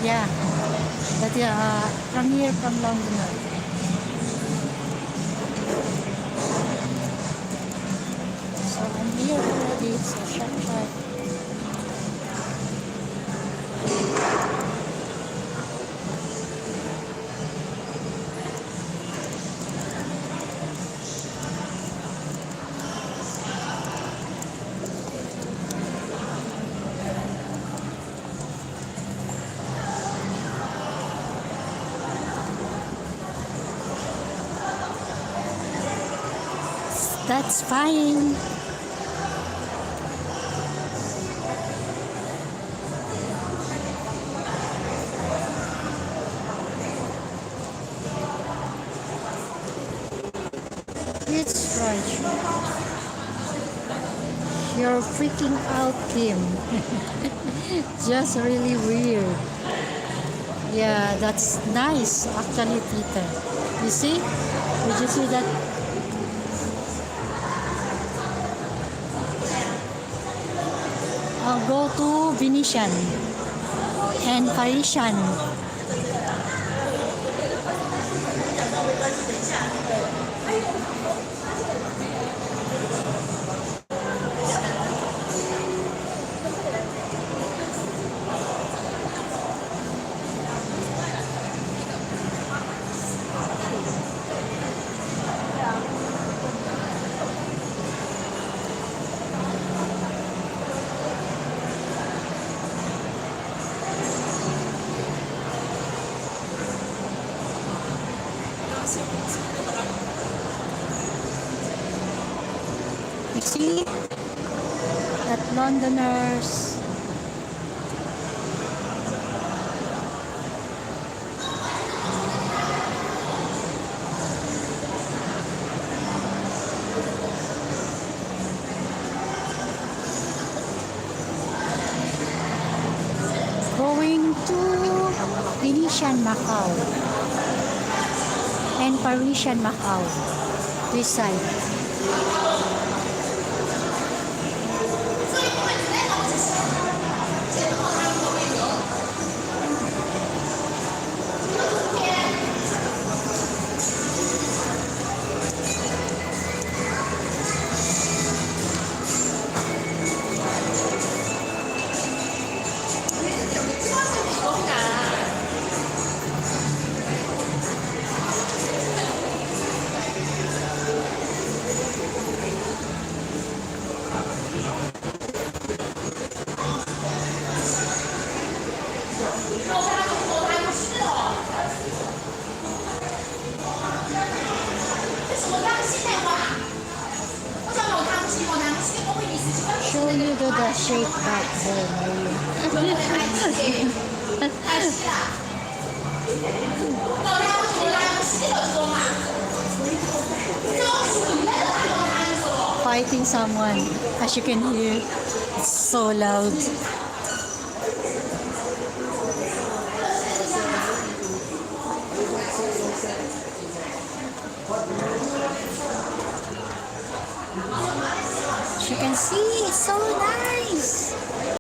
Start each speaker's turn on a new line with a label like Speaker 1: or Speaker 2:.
Speaker 1: Yeah, but from here, from London. So I'm here already. It's a shop shop. That's fine. It's right. You're freaking out, Kim. Just really weird. Yeah, that's nice, actually, Peter. You see? Did you see that? I'll go to Venetian and Parisian. You see that Londoners. Going to Venetian Macau and Parisian Macau. This side. Show you the shape back there, Maria. Fighting someone, as you can hear, it's so loud. As you can see, it's so nice.